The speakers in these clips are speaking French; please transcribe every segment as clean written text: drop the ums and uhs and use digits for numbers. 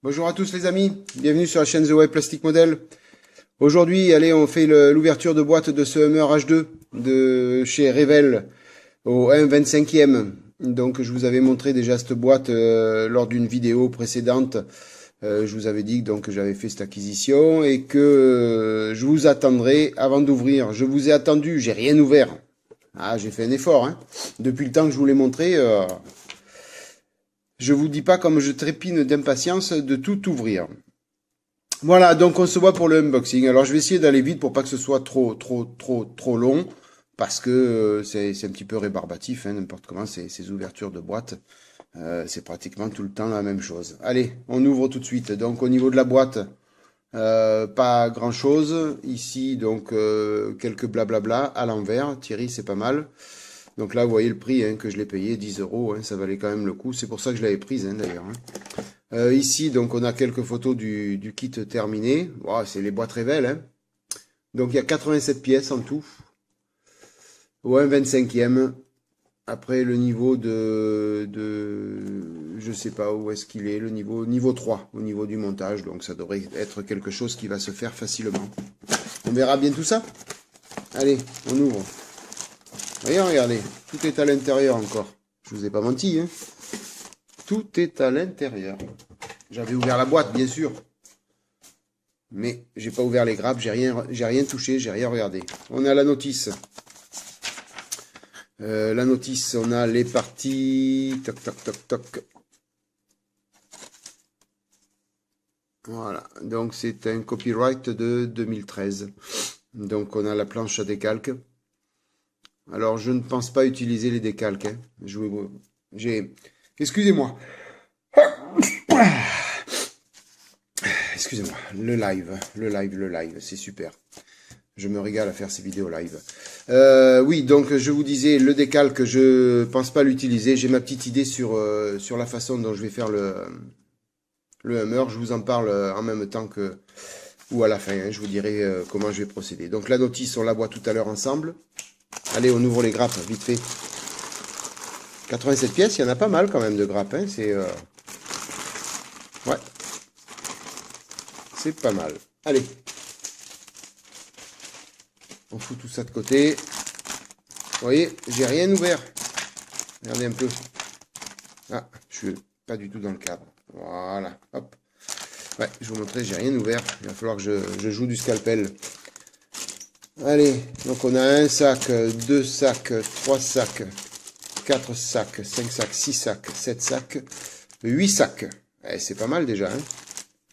Bonjour à tous les amis, bienvenue sur la chaîne The Web Plastic Model. Aujourd'hui, allez, on fait l'ouverture de boîte de ce Hummer H2 de chez Revell au 1/25e. Donc je vous avais montré déjà cette boîte lors d'une vidéo précédente. Je vous avais dit donc, que j'avais fait cette acquisition et que je vous attendrai avant d'ouvrir. Je vous ai attendu, j'ai rien ouvert. Ah, j'ai fait un effort, hein. Depuis le temps que je vous l'ai montré, je vous dis pas comme je trépine d'impatience de tout ouvrir. Voilà, donc on se voit pour le unboxing. Alors je vais essayer d'aller vite pour pas que ce soit trop long, parce que c'est un petit peu rébarbatif, hein, n'importe comment, ces ouvertures de boîte. C'est pratiquement tout le temps la même chose. Allez, on ouvre tout de suite. Donc au niveau de la boîte, pas grand chose. Ici, donc quelques blablabla à l'envers. Thierry, c'est pas mal. Donc là, vous voyez le prix hein, que je l'ai payé, 10 euros. Hein, ça valait quand même le coup. C'est pour ça que je l'avais prise hein, d'ailleurs. Hein. Ici, donc on a quelques photos du kit terminé. Wow, c'est les boîtes Revell. Hein. Donc il y a 87 pièces en tout. Au 1/25e. Après le niveau je sais pas où est-ce qu'il est, le niveau 3 au niveau du montage, donc ça devrait être quelque chose qui va se faire facilement. On verra bien tout ça. Allez, on ouvre. Voyez, regardez, tout est à l'intérieur encore. Je vous ai pas menti, hein. Tout est à l'intérieur. J'avais ouvert la boîte, bien sûr. Mais j'ai pas ouvert les grappes, j'ai rien touché, j'ai rien regardé. On a la notice. La notice, on a les parties. Toc, toc, toc, toc. Voilà, donc c'est un copyright de 2013. Donc on a la planche à décalque. Alors je ne pense pas utiliser les décalques. Hein. Excusez-moi. Excusez-moi. Le live, c'est super. Je me régale à faire ces vidéos live. Oui, donc je vous disais, le décalque, je pense pas l'utiliser. J'ai ma petite idée sur la façon dont je vais faire le Hummer. Je vous en parle en même temps que ou à la fin. Hein, je vous dirai comment je vais procéder. Donc la notice, on la voit tout à l'heure ensemble. Allez, on ouvre les grappes, vite fait. 87 pièces, il y en a pas mal quand même de grappes. Hein, ouais, c'est pas mal. Allez. On fout tout ça de côté. Vous voyez, j'ai rien ouvert. Regardez un peu. Ah, je suis pas du tout dans le cadre. Voilà, hop. Ouais, je vous montrer, j'ai rien ouvert. Il va falloir que je joue du scalpel. Allez, donc on a un sac, deux sacs, trois sacs, 4 sacs, 5 sacs, 6 sacs, 7 sacs, 8 sacs. Eh, c'est pas mal déjà, hein,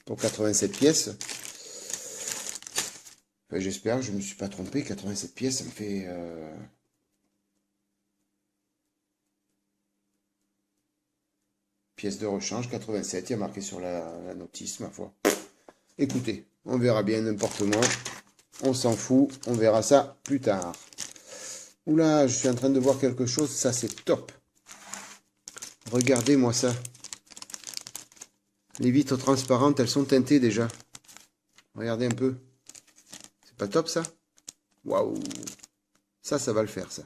pour 87 pièces. Enfin, j'espère que je ne me suis pas trompé. 87 pièces, ça me fait... Pièce de rechange, 87. Il y a marqué sur la notice, ma foi. Écoutez, on verra bien n'importe moi. On s'en fout, on verra ça plus tard. Oula, je suis en train de voir quelque chose, ça c'est top. Regardez-moi ça. Les vitres transparentes, elles sont teintées déjà. Regardez un peu. C'est pas top ça? Waouh. Ça va le faire ça.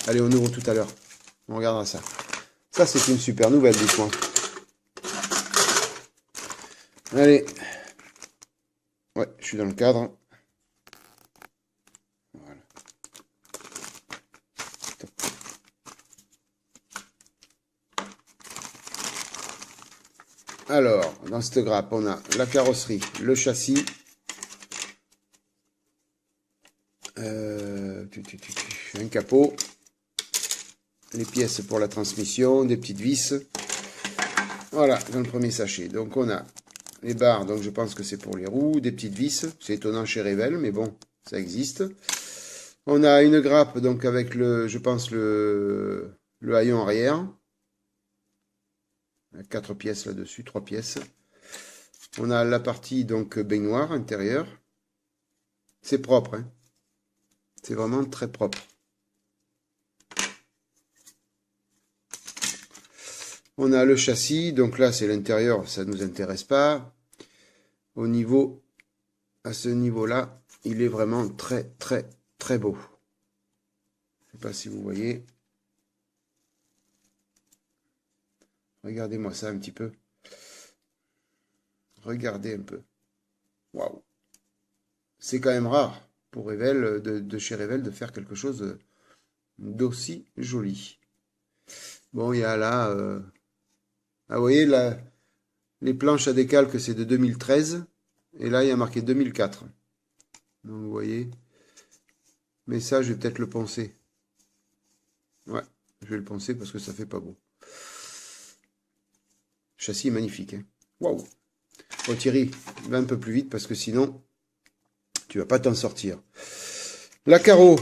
Allez, on ouvre tout à l'heure. On regardera ça. Ça c'est une super nouvelle, dites-moi. Allez. Ouais, je suis dans le cadre. Voilà. Top. Alors, dans cette grappe, on a la carrosserie, le châssis, un capot, les pièces pour la transmission, des petites vis. Voilà, dans le premier sachet. Donc on a les barres, donc je pense que c'est pour les roues, des petites vis. C'est étonnant chez Revell, mais bon, ça existe. On a une grappe, donc avec je pense le haillon arrière. 4 pièces là-dessus, 3 pièces. On a la partie donc baignoire intérieure. C'est propre, hein. C'est vraiment très propre. On a le châssis, donc là c'est l'intérieur, ça ne nous intéresse pas. À ce niveau-là, il est vraiment très beau. Je ne sais pas si vous voyez. Regardez-moi ça un petit peu. Regardez un peu. Waouh. C'est quand même rare pour Revel, de chez Revel, de faire quelque chose d'aussi joli. Bon, il y a là... ah, vous voyez, là, les planches à décalque, c'est de 2013. Et là, il y a marqué 2004. Donc, vous voyez. Mais ça, je vais peut-être le poncer. Ouais, je vais le poncer parce que ça fait pas beau. Le châssis est magnifique. Hein. Waouh. Bon, Thierry, va un peu plus vite parce que sinon, tu vas pas t'en sortir. La carreau,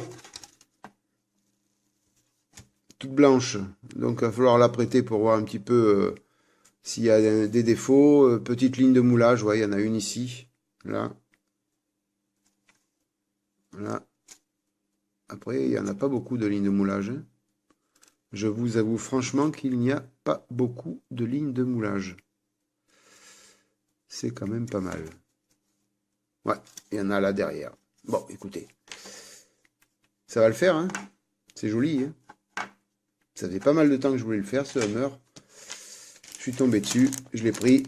toute blanche. Donc, il va falloir la prêter pour voir un petit peu s'il y a des défauts. Petite ligne de moulage, ouais, il y en a une ici. Là. Là. Après, il n'y en a pas beaucoup de lignes de moulage. Hein. Je vous avoue franchement qu'il n'y a pas beaucoup de lignes de moulage. C'est quand même pas mal. Ouais, il y en a là derrière. Bon, écoutez. Ça va le faire, hein. C'est joli, hein. Ça fait pas mal de temps que je voulais le faire, ce Hummer. Je suis tombé dessus, je l'ai pris.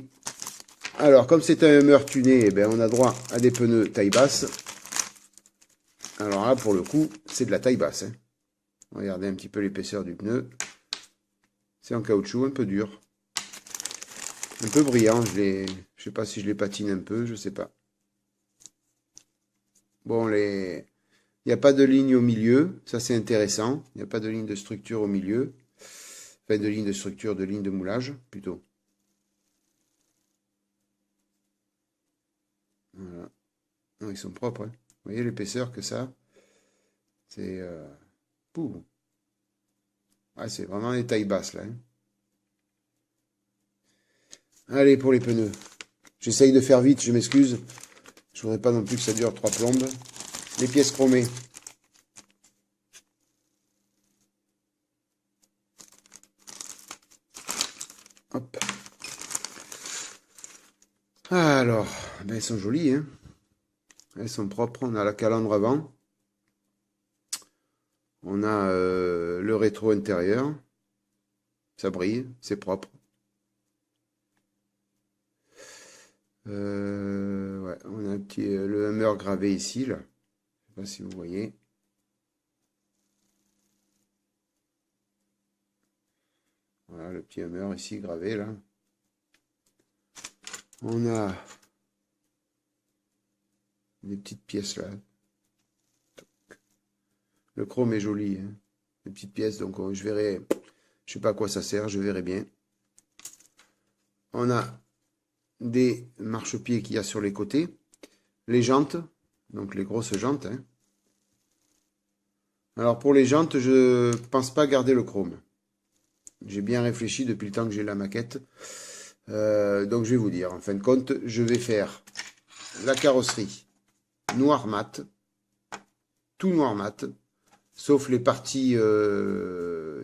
Alors, comme c'est un Hummer tuné, eh ben, on a droit à des pneus taille basse. Alors là, pour le coup, c'est de la taille basse. Hein. Regardez un petit peu l'épaisseur du pneu. C'est en caoutchouc, un peu dur. Un peu brillant. Je sais pas si je les patine un peu, je sais pas. Bon, il n'y a pas de ligne au milieu. Ça, c'est intéressant. Il n'y a pas de ligne de structure au milieu. Enfin, de ligne de structure, de ligne de moulage, plutôt. Voilà. Non, ils sont propres. Hein. Vous voyez l'épaisseur que ça? C'est... Ah, c'est vraiment des tailles basses, là. Hein. Allez, pour les pneus. J'essaye de faire vite, je m'excuse. Je voudrais pas non plus que ça dure 3 plombes. Les pièces chromées. Hop. Alors, ben elles sont jolies, hein. Elles sont propres. On a la calandre avant. On a le rétro intérieur. Ça brille, c'est propre. Ouais, on a un petit, le Hummer gravé ici, là. Je sais pas si vous voyez. Voilà, le petit Hummer ici gravé, là. On a des petites pièces, là. Le chrome est joli, hein. Les petites pièces, donc je verrai. Je sais pas à quoi ça sert, je verrai bien. On a des marchepieds qu'il y a sur les côtés. Les jantes, donc les grosses jantes. Hein. Alors pour les jantes, je pense pas garder le chrome. J'ai bien réfléchi depuis le temps que j'ai la maquette. Donc je vais vous dire, en fin de compte, je vais faire la carrosserie noir mat, tout noir mat, sauf les parties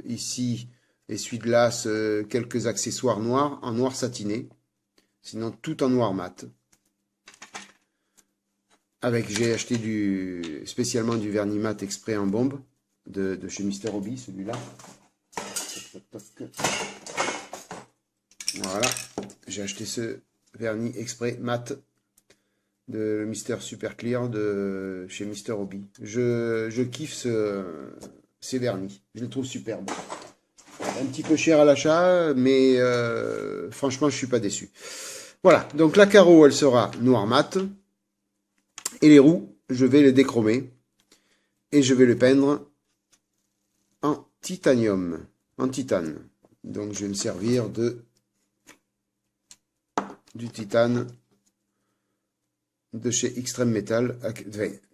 ici, essuie-glace, quelques accessoires noirs, en noir satiné. Sinon, tout en noir mat. J'ai acheté spécialement du vernis mat exprès en bombe de chez Mister Hobby, celui-là. Voilà. J'ai acheté ce vernis exprès mat de Mister Super Clear de chez Mister Hobby. Je kiffe ces vernis. Je les trouve superbes. Un petit peu cher à l'achat, mais franchement, je suis pas déçu. Voilà, donc la carreau, elle sera noir mat. Et les roues, je vais les déchromer. Et je vais les peindre en titanium, en titane. Donc je vais me servir du titane de chez Extreme Metal,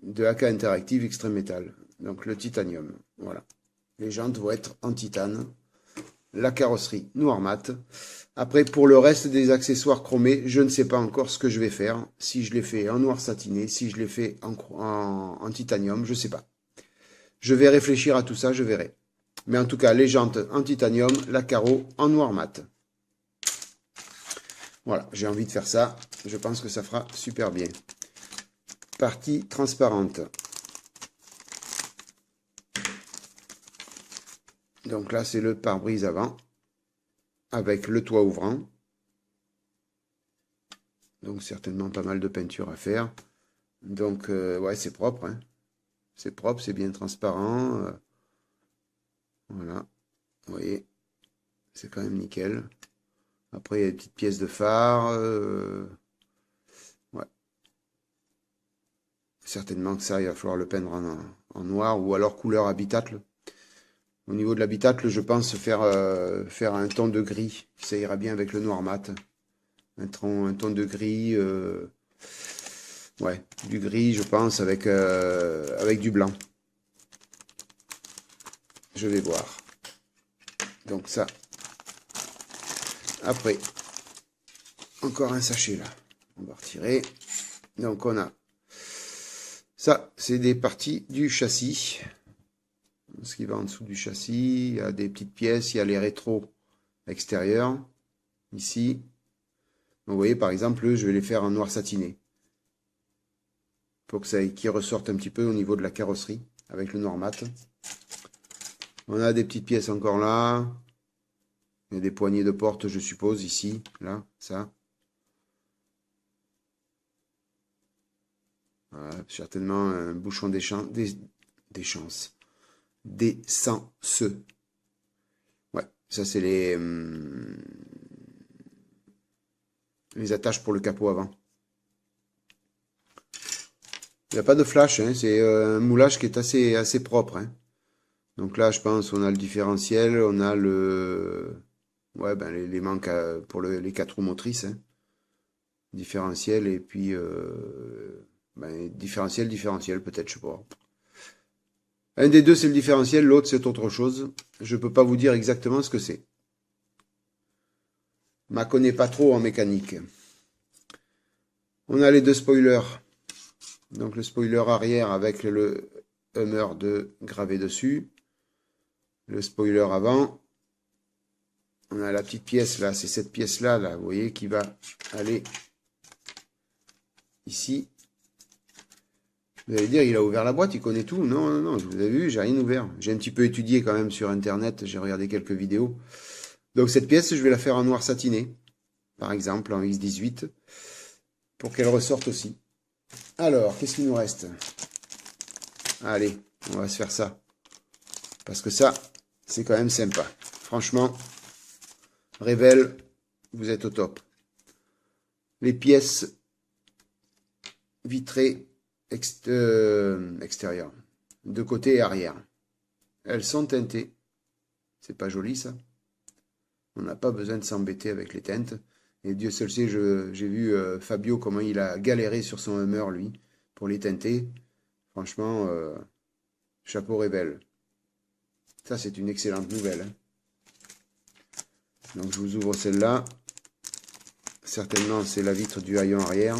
de AK Interactive Extreme Metal. Donc le titanium, voilà. Les jantes vont être en titane. La carrosserie noir mat. Après, pour le reste des accessoires chromés, je ne sais pas encore ce que je vais faire. Si je les fais en noir satiné, si je les fais en titanium, je ne sais pas. Je vais réfléchir à tout ça, je verrai. Mais en tout cas, les jantes en titanium, la carreau en noir mat. Voilà, j'ai envie de faire ça. Je pense que ça fera super bien. Partie transparente. Donc là, c'est le pare-brise avant. Avec le toit ouvrant. Donc certainement pas mal de peinture à faire. Donc ouais, c'est propre, hein. C'est propre, c'est bien transparent. Voilà, vous voyez, c'est quand même nickel. Après, il y a des petites pièces de phare. Ouais, certainement que ça, il va falloir le peindre en noir ou alors couleur habitacle. Au niveau de l'habitacle, je pense faire un ton de gris. Ça ira bien avec le noir mat. Un ton de gris. Ouais, du gris, je pense, avec du blanc. Je vais voir. Donc ça. Après, encore un sachet là. On va retirer. Donc on a ça, c'est des parties du châssis. Ce qui va en dessous du châssis, il y a des petites pièces, il y a les rétros extérieurs, ici. Donc, vous voyez, par exemple, je vais les faire en noir satiné. Pour que ça qui ressorte un petit peu au niveau de la carrosserie, avec le noir mat. On a des petites pièces encore là. Il y a des poignées de porte, je suppose, ici, là, ça. Voilà, certainement un bouchon d'essence. D'essence. Ouais, ça c'est les attaches pour le capot avant. Il n'y a pas de flash, hein, c'est un moulage qui est assez propre, hein. Donc là, je pense on a le différentiel, on a ouais, ben, les manques pour les 4 roues motrices, hein. Différentiel et puis ben, différentiel peut-être, je sais pas. Un des deux c'est le différentiel, l'autre c'est autre chose. Je peux pas vous dire exactement ce que c'est. Je ne connais pas trop en mécanique. On a les deux spoilers. Donc le spoiler arrière avec le Hummer gravé dessus. Le spoiler avant. On a la petite pièce là, c'est cette pièce-là, là, vous voyez, qui va aller ici. Vous allez dire, il a ouvert la boîte, il connaît tout. Non, non, non, vous avez vu, j'ai rien ouvert. J'ai un petit peu étudié quand même sur Internet, j'ai regardé quelques vidéos. Donc cette pièce, je vais la faire en noir satiné, par exemple, en X18, pour qu'elle ressorte aussi. Alors, qu'est-ce qu'il nous reste? Allez, on va se faire ça. Parce que ça, c'est quand même sympa. Franchement, Revell, vous êtes au top. Les pièces vitrées extérieures, de côté et arrière. Elles sont teintées. C'est pas joli ça. On n'a pas besoin de s'embêter avec les teintes. Et Dieu seul sait, j'ai vu Fabio comment il a galéré sur son Hummer, lui, pour les teinter. Franchement, chapeau Revell. Ça, c'est une excellente nouvelle, hein. Donc, je vous ouvre celle-là. Certainement, c'est la vitre du haillon arrière.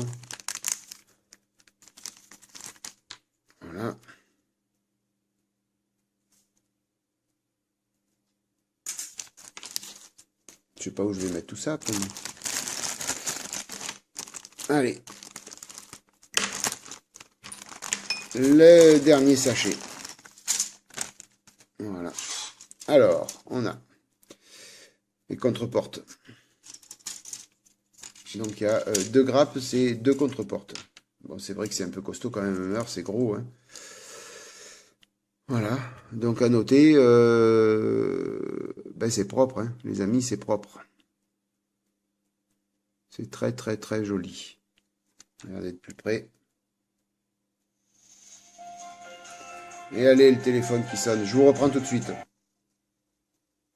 Voilà. Je sais pas où je vais mettre tout ça après. Allez. Le dernier sachet. Voilà. Alors, on a les contreportes. Donc il y a deux grappes, c'est deux contreportes. Bon, c'est vrai que c'est un peu costaud quand même, Hummer, c'est gros, hein. Voilà. Donc à noter, ben c'est propre, hein. Les amis, c'est propre. C'est très très très joli. Regardez de plus près. Et allez, le téléphone qui sonne. Je vous reprends tout de suite.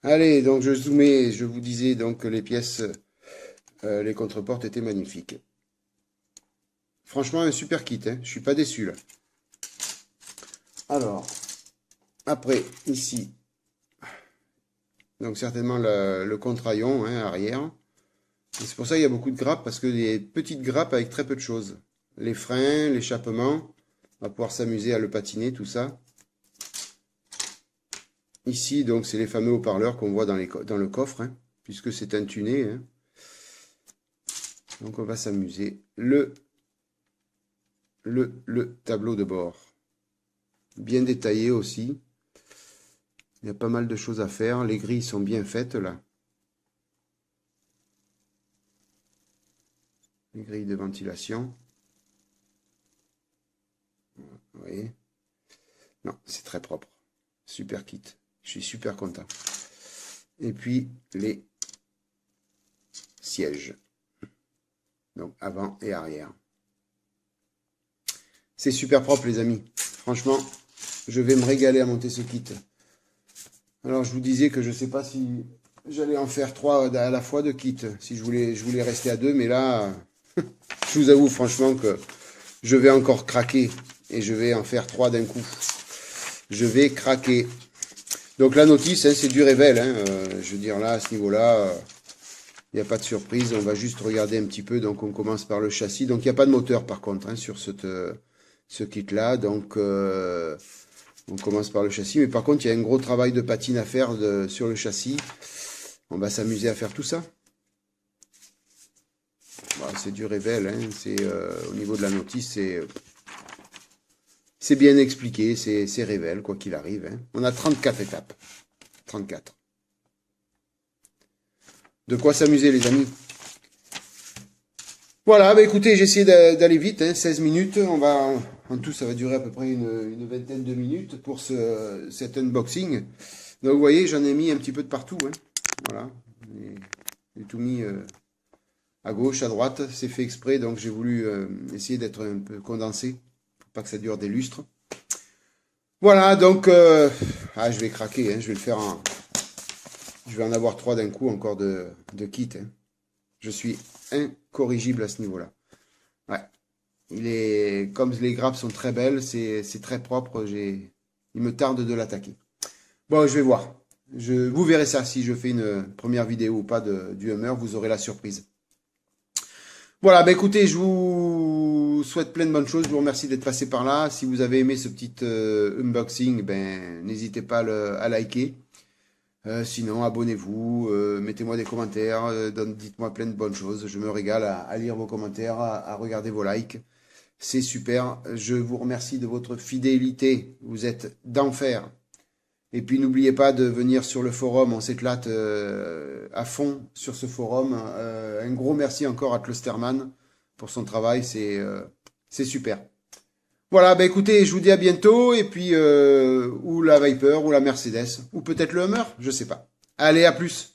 Allez, donc je zoomais, je vous disais donc que les pièces, les contreportes étaient magnifiques. Franchement, un super kit, hein. Je suis pas déçu là. Alors, après, ici, donc certainement le contre-haillon, hein, arrière. C'est pour ça qu'il y a beaucoup de grappes, parce que des petites grappes avec très peu de choses. Les freins, l'échappement, on va pouvoir s'amuser à le patiner, tout ça. Ici, donc, c'est les fameux haut-parleurs qu'on voit dans le coffre, hein, puisque c'est un tuné, hein. Donc, on va s'amuser. Le tableau de bord. Bien détaillé aussi. Il y a pas mal de choses à faire. Les grilles sont bien faites, là. Les grille de ventilation. Vous voyez? Non, c'est très propre. Super kit. Je suis super content. Et puis, les sièges. Donc, avant et arrière. C'est super propre, les amis. Franchement, je vais me régaler à monter ce kit. Alors, je vous disais que je ne sais pas si j'allais en faire 3 à la fois de kit. Si je voulais rester à 2, mais là, je vous avoue franchement que je vais encore craquer. Et je vais en faire 3 d'un coup. Je vais craquer. Donc, la notice, hein, c'est du révèle. Hein. Je veux dire, là, à ce niveau-là, il n'y a pas de surprise. On va juste regarder un petit peu. Donc, on commence par le châssis. Donc, il n'y a pas de moteur, par contre, hein, sur ce kit-là. Donc, on commence par le châssis. Mais par contre, il y a un gros travail de patine à faire sur le châssis. On va s'amuser à faire tout ça. Bon, c'est du révèle. Hein. Au niveau de la notice, c'est bien expliqué. C'est révèle, quoi qu'il arrive. Hein. On a 34 étapes. 34. De quoi s'amuser, les amis. Voilà, bah écoutez, j'ai essayé d'aller vite, hein, 16 minutes. En tout, ça va durer à peu près une vingtaine de minutes pour cet unboxing. Donc, vous voyez, j'en ai mis un petit peu de partout. Hein. Voilà. J'ai tout mis à gauche, à droite. C'est fait exprès, donc j'ai voulu essayer d'être un peu condensé pour pas que ça dure des lustres. Voilà, donc, je vais craquer, hein, je vais le faire Je vais en avoir 3 d'un coup encore de kit. Hein. Je suis incorrigible à ce niveau-là. Ouais. Comme les grappes sont très belles, c'est très propre. Il me tarde de l'attaquer. Bon, je vais voir. Vous verrez ça si je fais une première vidéo ou pas du Hummer. Vous aurez la surprise. Voilà, bah écoutez, je vous souhaite plein de bonnes choses. Je vous remercie d'être passé par là. Si vous avez aimé ce petit unboxing, ben n'hésitez pas à liker. Sinon, abonnez-vous, mettez-moi des commentaires, dites-moi plein de bonnes choses. Je me régale à lire vos commentaires, à regarder vos likes. C'est super. Je vous remercie de votre fidélité. Vous êtes d'enfer. Et puis, n'oubliez pas de venir sur le forum. On s'éclate à fond sur ce forum. Un gros merci encore à Clusterman pour son travail. C'est super. Voilà, bah écoutez, je vous dis à bientôt, et puis, ou la Viper, ou la Mercedes, ou peut-être le Hummer, je sais pas. Allez, à plus!